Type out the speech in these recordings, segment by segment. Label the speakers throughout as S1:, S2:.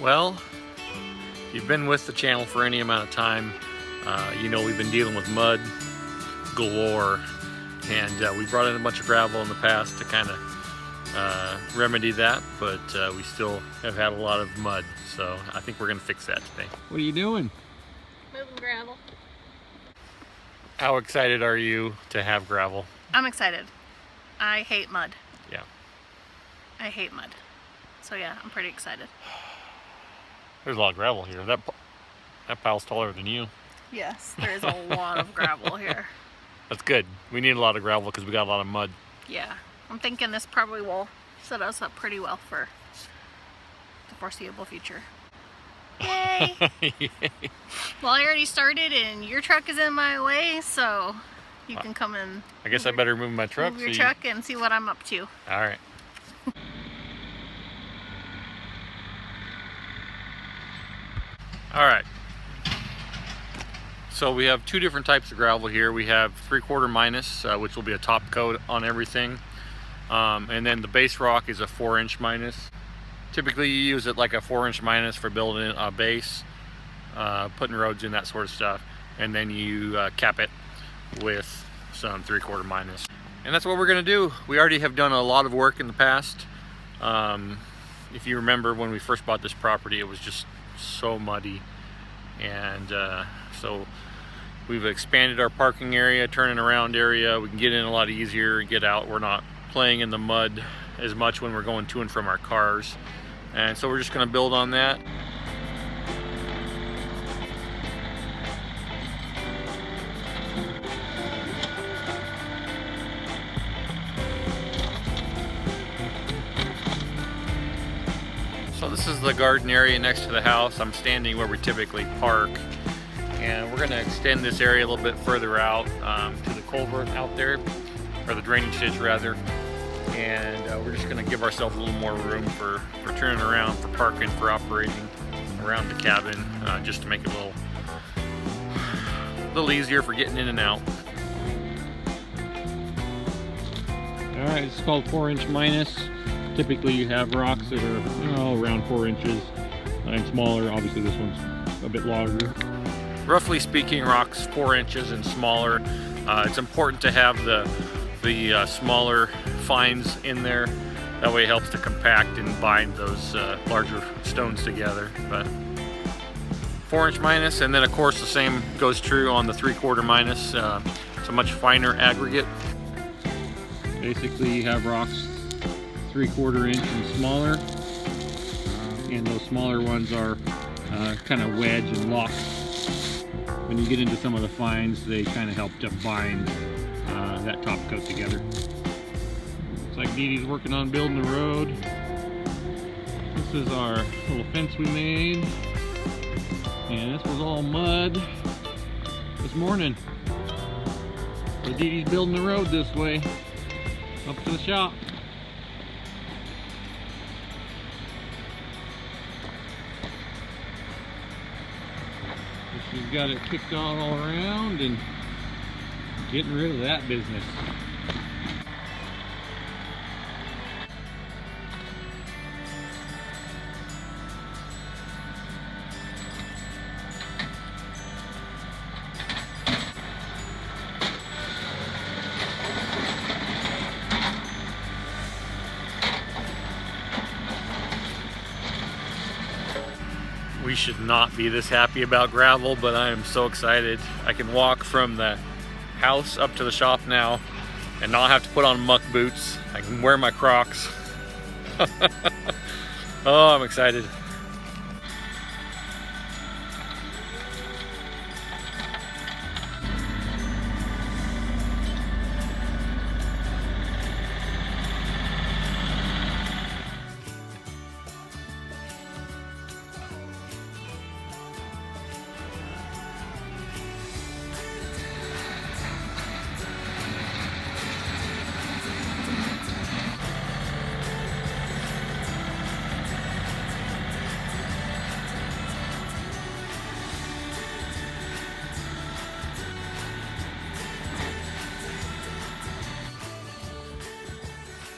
S1: Well, if you've been with the channel for any amount of time, you know we've been dealing with mud galore, and we brought in a bunch of gravel in the past to kind of remedy that, but we still have had a lot of mud, so I think we're going to fix that today. What are you doing?
S2: Moving gravel.
S1: How excited are you to have gravel?
S2: I'm excited. I hate mud.
S1: Yeah.
S2: I hate mud. So yeah, I'm pretty excited.
S1: There's a lot of gravel here. That pile's taller than you.
S2: Yes, there's a lot of gravel here.
S1: That's good. We need a lot of gravel because we got a lot of mud.
S2: Yeah, I'm thinking this probably will set us up pretty well for the foreseeable future. Yay!
S1: Yay.
S2: Well, I already started and your truck is in my way, so you can come and
S1: I guess I better move my truck.
S2: move your truck and see what I'm up to.
S1: All right. All right. So we have two different types of gravel here. We have 3/4 minus, which will be a top coat on everything. And then the base rock is a 4-inch minus. Typically you use it like a 4-inch minus for building a base, putting roads in, that sort of stuff. And then you cap it with some 3/4 minus. And that's what we're gonna do. We already have done a lot of work in the past. If you remember when we first bought this property, it was just so muddy. And so we've expanded our parking area, turning around area. We can get in a lot easier and get out. We're not playing in the mud as much when we're going to and from our cars. And so we're just gonna build on that. So this is the garden area next to the house. I'm standing where we typically park. And we're gonna extend this area a little bit further out to the culvert out there, or the drainage ditch rather. And we're just gonna give ourselves a little more room for turning around, for parking, for operating around the cabin, just to make it a little easier for getting in and out. All right, it's called 4-inch minus. Typically you have rocks that are around 4 inches and smaller. Obviously this one's a bit larger. Roughly speaking, rocks 4 inches and smaller. It's important to have the smaller fines in there. That way it helps to compact and bind those larger stones together. But 4-inch minus, and then of course the same goes true on the 3/4 minus. It's a much finer aggregate. Basically you have rocks 3/4 inch and smaller, and those smaller ones are kind of wedge and lock. When you get into some of the fines, they kind of help to bind that top coat together. Looks like Dee Dee's working on building the road. This is our little fence we made, and this was all mud this morning. So Dee Dee's building the road this way up to the shop. She's got it kicked out all around and getting rid of that business. We should not be this happy about gravel, but I am so excited. I can walk from the house up to the shop now and not have to put on muck boots. I can wear my Crocs. Oh, I'm excited.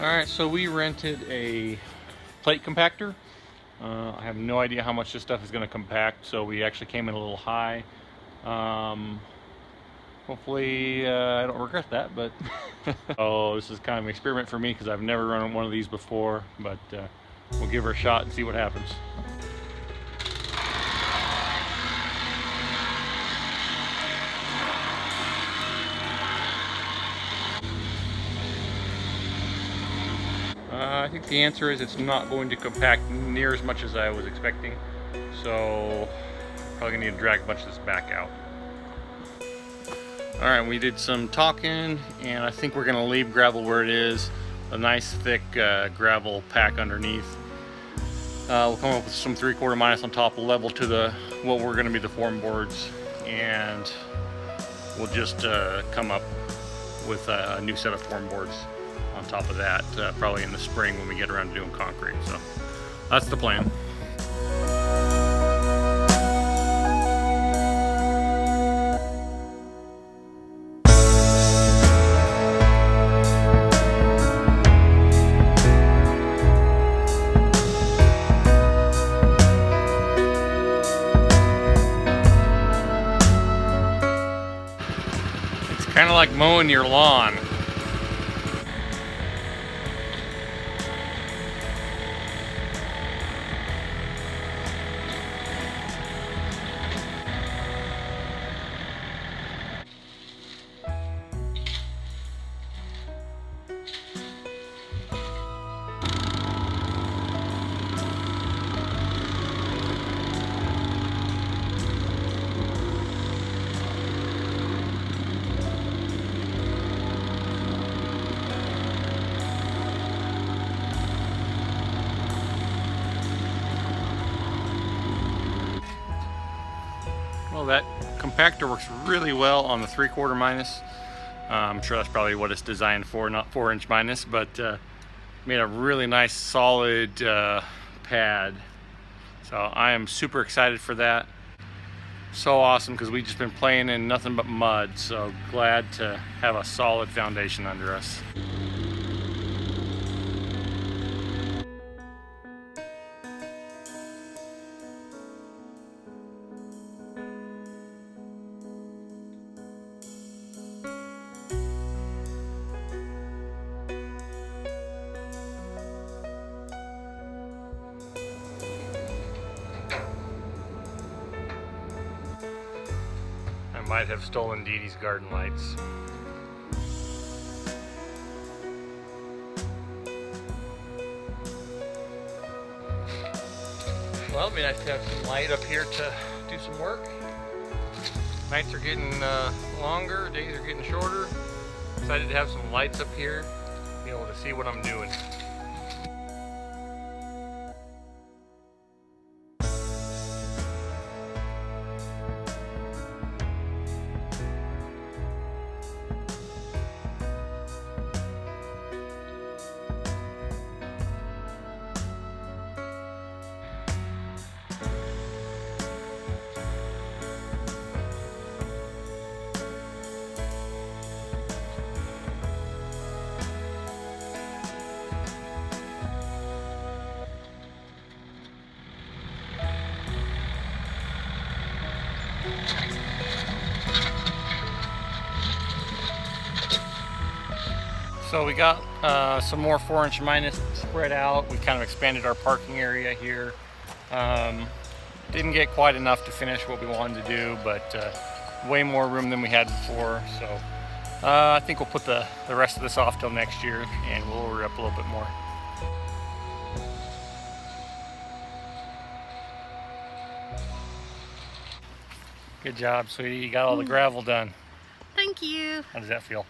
S1: All right, so we rented a plate compactor I have no idea how much this stuff is going to compact, so we actually came in a little high. Hopefully I don't regret that, but oh, this is kind of an experiment for me because I've never run one of these before, but we'll give her a shot and see what happens. I think the answer is it's not going to compact near as much as I was expecting, so probably gonna need to drag a bunch of this back out. All right, we did some talking, and I think we're gonna leave gravel where it is. A nice thick gravel pack underneath. We'll come up with some 3/4 minus on top, level to the what we're gonna be the form boards, and we'll just come up with a new set of form boards on top of that, probably in the spring when we get around to doing concrete. So that's the plan. It's kind of like mowing your lawn. Well, that compactor works really well on the 3/4 minus. I'm sure that's probably what it's designed for, not 4" minus, but made a really nice solid pad. So I am super excited for that. So awesome, because we've just been playing in nothing but mud, so glad to have a solid foundation under us. I might have stolen Dee Dee's garden lights. Well, it'd be nice to have some light up here to do some work. Nights are getting longer, days are getting shorter. Excited to have some lights up here, be able to see what I'm doing. So we got some more 4" minus spread out. We kind of expanded our parking area here. Didn't get quite enough to finish what we wanted to do, but way more room than we had before. So I think we'll put the rest of this off till next year, and we'll order up a little bit more. Good job, sweetie. You got all the gravel done.
S2: Thank you.
S1: How does that feel?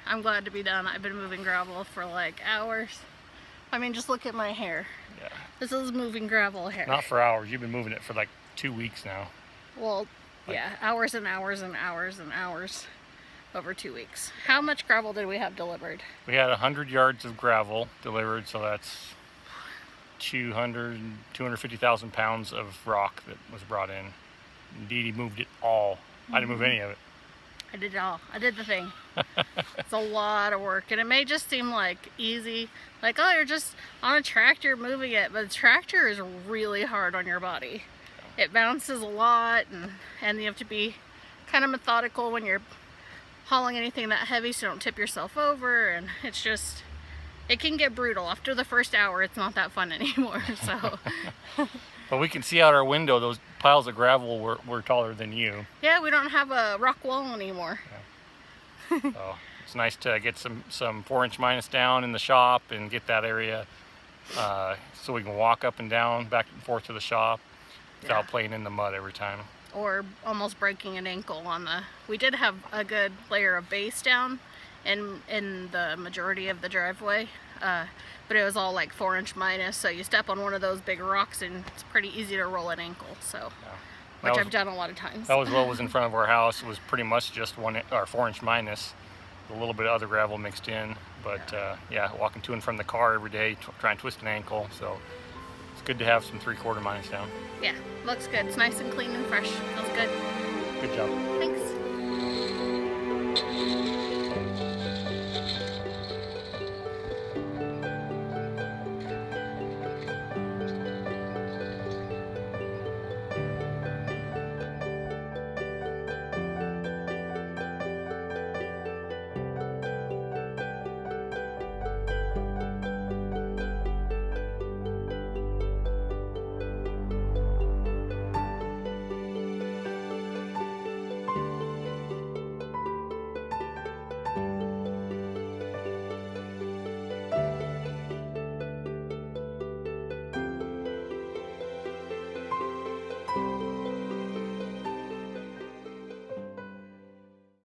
S2: I'm glad to be done. I've been moving gravel for like hours. I mean, just look at my hair.
S1: Yeah.
S2: This is moving gravel hair.
S1: Not for hours. You've been moving it for like 2 weeks now.
S2: Well, yeah, hours and hours and hours and hours over 2 weeks. How much gravel did we have delivered?
S1: We had 100 yards of gravel delivered, so that's 250,000 pounds of rock that was brought in. Dee Dee moved it all. I didn't move any of it.
S2: I did it all. I did the thing. It's a lot of work, and it may just seem like easy, like, oh, you're just on a tractor moving it, but the tractor is really hard on your body. It bounces a lot, and you have to be kind of methodical when you're hauling anything that heavy so you don't tip yourself over, and it's just, it can get brutal. After the first hour, it's not that fun anymore, so.
S3: But we can see out our window, those piles of gravel were taller than you.
S2: Yeah, we don't have a rock wall anymore.
S3: So it's nice to get some 4-inch minus down in the shop and get that area so we can walk up and down, back and forth to the shop without playing in the mud every time.
S2: Or almost breaking an ankle on the, we did have a good layer of base down in the majority of the driveway, but it was all like 4-inch minus, so you step on one of those big rocks and it's pretty easy to roll an ankle, so which I've done a lot of times.
S3: That was what was in front of our house. It was pretty much just 4-inch minus, a little bit of other gravel mixed in, but yeah, walking to and from the car every day, trying to twist an ankle, so it's good to have some 3/4 minus down.
S2: Yeah, looks good. It's nice and clean and fresh. Feels good.
S3: Good job.
S2: Thanks.